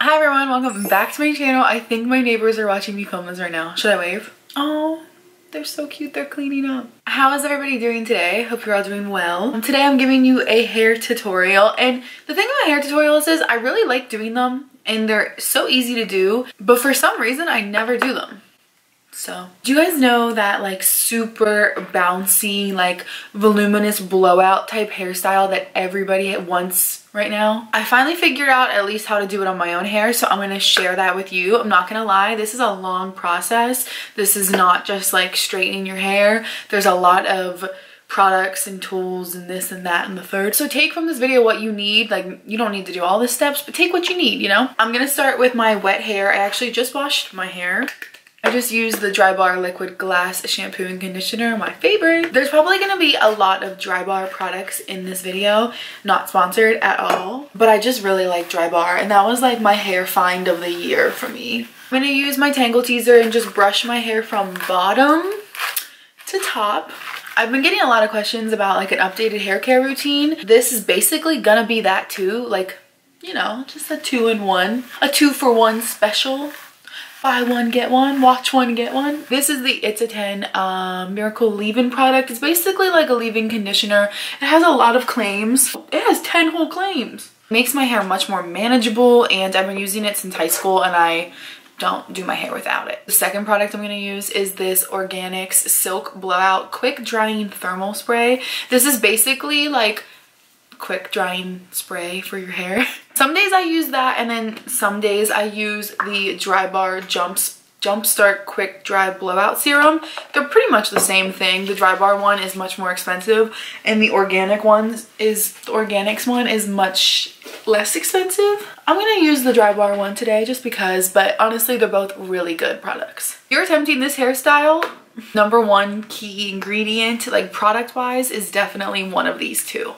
Hi everyone, welcome back to my channel. I think my neighbors are watching me film this right now. Should I wave? Oh, they're so cute. They're cleaning up. How is everybody doing today? Hope you're all doing well. Today I'm giving you a hair tutorial, and the thing about hair tutorials is I really like doing them and they're so easy to do, but for some reason I never do them. So, do you guys know that like super bouncy, like voluminous blowout type hairstyle that everybody wants right now? I finally figured out at least how to do it on my own hair, so I'm going to share that with you. I'm not going to lie, this is a long process. This is not just like straightening your hair. There's a lot of products and tools and this and that and the third. So take from this video what you need. Like, you don't need to do all the steps, but take what you need, you know? I'm going to start with my wet hair. I actually just washed my hair. I just used the Dry Bar Liquid Glass shampoo and conditioner, my favorite. There's probably going to be a lot of Dry Bar products in this video, not sponsored at all, but I just really like Dry Bar, and that was like my hair find of the year for me. I'm going to use my Tangle Teaser and just brush my hair from bottom to top. I've been getting a lot of questions about like an updated hair care routine. This is basically gonna be that too, like, you know, just a 2-in-1, a 2-for-1 special. Buy one, get one, watch one, get one. This is the It's a 10 Miracle Leave-In product. It's basically like a leave-in conditioner. It has a lot of claims. It has 10 whole claims. It makes my hair much more manageable, and I've been using it since high school and I don't do my hair without it. The second product I'm gonna use is this Organics Silk Blowout Quick Drying Thermal Spray. This is basically like quick drying spray for your hair. Some days I use that, and then some days I use the Dry Bar Jumpstart Quick Dry Blowout Serum. They're pretty much the same thing. The Dry Bar one is much more expensive, and the Organics one is much less expensive. I'm gonna use the Dry Bar one today just because, but honestly they're both really good products. If you're attempting this hairstyle, number one key ingredient, like product wise, is definitely one of these two.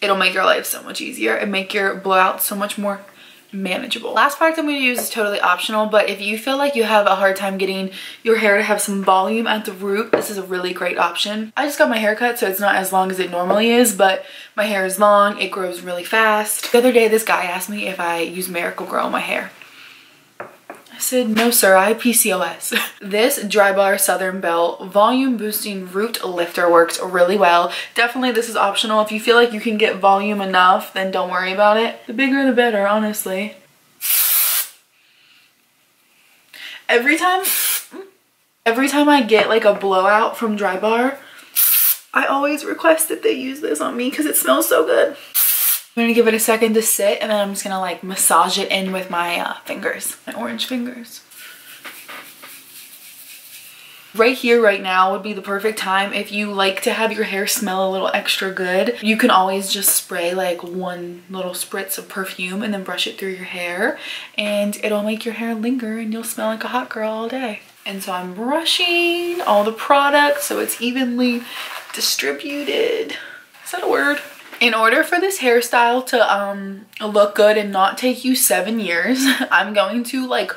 It'll make your life so much easier and make your blowout so much more manageable. Last product I'm going to use is totally optional, but if you feel like you have a hard time getting your hair to have some volume at the root, this is a really great option. I just got my hair cut, so it's not as long as it normally is, but my hair is long, it grows really fast. The other day this guy asked me if I use Miracle Grow in my hair. I said, no sir, I have PCOS. This Dry Bar Southern Belle Volume Boosting Root Lifter works really well. Definitely this is optional. If you feel like you can get volume enough, then don't worry about it. The bigger the better, honestly. Every time I get like a blowout from Dry Bar, I always request that they use this on me because it smells so good. I'm gonna give it a second to sit, and then I'm just gonna like massage it in with my fingers, my orange fingers. Right here, right now would be the perfect time if you like to have your hair smell a little extra good. You can always just spray like one little spritz of perfume and then brush it through your hair, and it'll make your hair linger and you'll smell like a hot girl all day. And so I'm brushing all the products so it's evenly distributed. Is that a word? In order for this hairstyle to look good and not take you 7 years, I'm going to like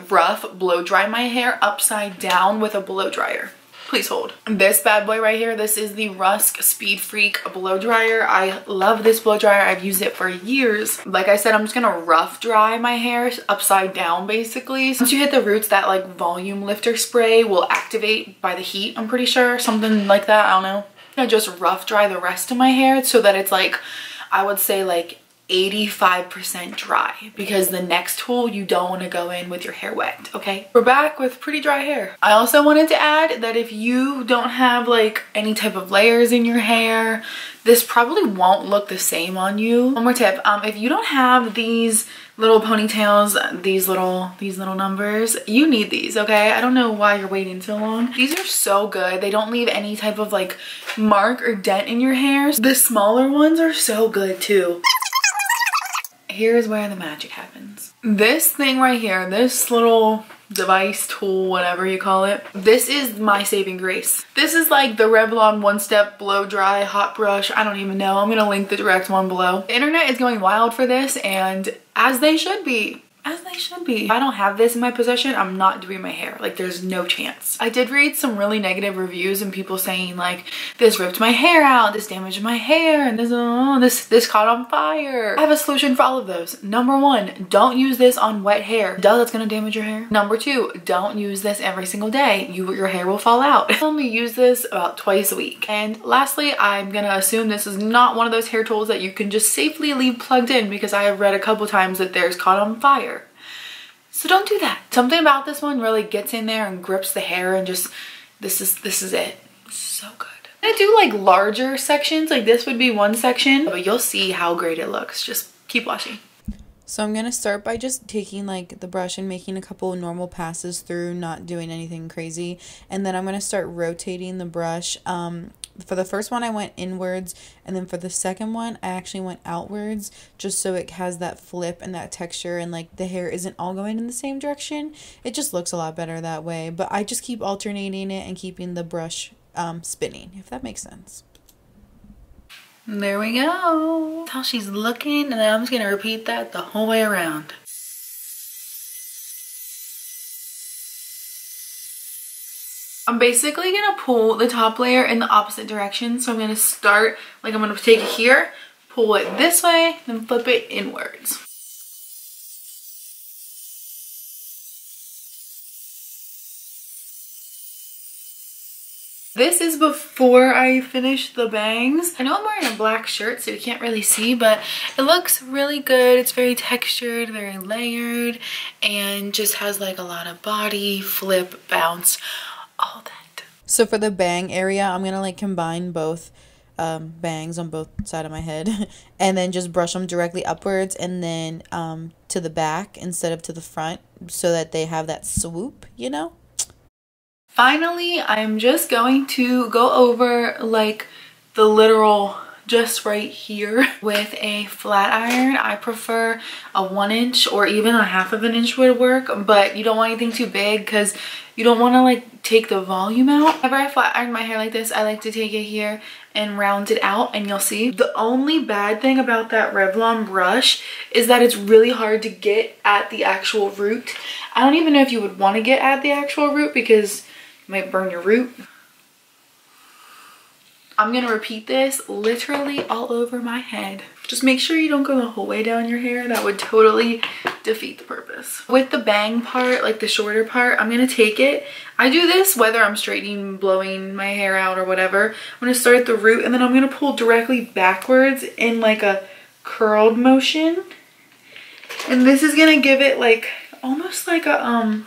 rough blow dry my hair upside down with a blow dryer. Please hold. This bad boy right here, this is the Rusk Speed Freak blow dryer. I love this blow dryer. I've used it for years. Like I said, I'm just gonna rough dry my hair upside down basically. Once you hit the roots, that like volume lifter spray will activate by the heat, I'm pretty sure. Something like that, I don't know. I just rough dry the rest of my hair so that it's like, I would say like 85% dry, because the next tool you don't want to go in with your hair wet. Okay, we're back with pretty dry hair. I also wanted to add that if you don't have like any type of layers in your hair, this probably won't look the same on you. One more tip, if you don't have these little ponytails, these little numbers, you need these, okay? I don't know why you're waiting so long. These are so good. They don't leave any type of like mark or dent in your hair. The smaller ones are so good too. Here's where the magic happens. This thing right here, this little device, tool, whatever you call it, this is my saving grace. This is like the Revlon one-step blow dry hot brush. I don't even know. I'm gonna link the direct one below. The internet is going wild for this, and as they should be. as they should be. If I don't have this in my possession, I'm not doing my hair. Like, there's no chance. I did read some really negative reviews and people saying like, this ripped my hair out, this damaged my hair, and this caught on fire. I have a solution for all of those. Number one, don't use this on wet hair. Duh, that's gonna damage your hair. Number two, don't use this every single day. Your hair will fall out. I only use this about twice a week. And lastly, I'm gonna assume this is not one of those hair tools that you can just safely leave plugged in, because I have read a couple times that there's caught on fire. So don't do that. Something about this one really gets in there and grips the hair, and just, this is it. So good. I do like larger sections, like this would be one section, but you'll see how great it looks. Just keep watching. So I'm gonna start by just taking like the brush and making a couple of normal passes through, not doing anything crazy. And then I'm gonna start rotating the brush. For the first one I went inwards, and then for the second one I actually went outwards, just so it has that flip and that texture, and like the hair isn't all going in the same direction. It just looks a lot better that way, but I just keep alternating it and keeping the brush spinning, if that makes sense. There we go. That's how she's looking, and then I'm just gonna repeat that the whole way around. I'm basically gonna pull the top layer in the opposite direction. So I'm gonna start, like I'm gonna take it here, pull it this way, then flip it inwards. This is before I finish the bangs. I know I'm wearing a black shirt, so you can't really see, but it looks really good. It's very textured, very layered, and just has like a lot of body, flip, bounce, all that. So for the bang area, I'm gonna like combine both bangs on both sides of my head and then just brush them directly upwards, and then to the back instead of to the front, so that they have that swoop, you know? Finally, I'm just going to go over like the literal just right here with a flat iron. I prefer a 1 inch or even a 1/2 inch would work, but you don't want anything too big because you don't want to like take the volume out. Whenever I flat iron my hair like this, I like to take it here and round it out, and you'll see. The only bad thing about that Revlon brush is that it's really hard to get at the actual root. I don't even know if you would want to get at the actual root because you might burn your root. I'm gonna repeat this literally all over my head. Just make sure you don't go the whole way down your hair. That would totally defeat the purpose. With the bang part, like the shorter part, I'm gonna take it. I do this whether I'm straightening, blowing my hair out or whatever. I'm gonna start at the root, and then I'm gonna pull directly backwards in like a curled motion. And this is gonna give it like almost like a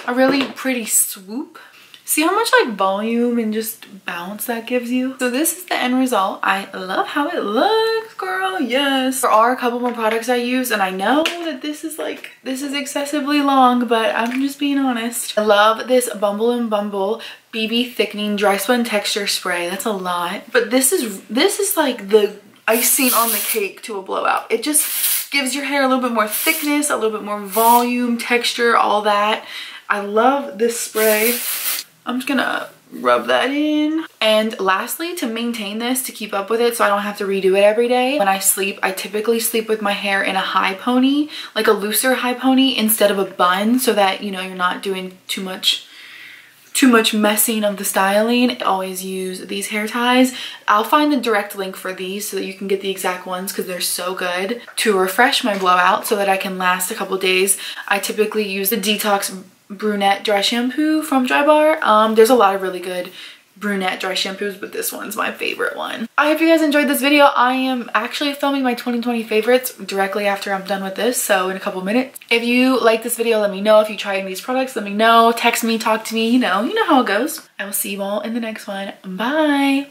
really pretty swoop. See how much like volume and just bounce that gives you? So this is the end result. I love how it looks, girl, yes. There are a couple more products I use, and I know that this is excessively long, but I'm just being honest. I love this Bumble and Bumble BB Thickening Dry Spun Texture Spray. That's a lot. But this is like the icing on the cake to a blowout. It just gives your hair a little bit more thickness, a little bit more volume, texture, all that. I love this spray. I'm just gonna rub that in. And lastly, to maintain this, to keep up with it so I don't have to redo it every day, when I sleep, I typically sleep with my hair in a high pony, like a looser high pony instead of a bun, so that, you know, you're not doing too much messing of the styling. I always use these hair ties. I'll find the direct link for these so that you can get the exact ones because they're so good. To refresh my blowout so that I can last a couple days, I typically use the Detox Brunette dry shampoo from Drybar. There's a lot of really good brunette dry shampoos, but this one's my favorite one. I hope you guys enjoyed this video. I am actually filming my 2020 favorites directly after I'm done with this, so in a couple minutes. If you like this video, let me know. If you try these products, let me know. Text me, talk to me, you know how it goes. I will see you all in the next one. Bye.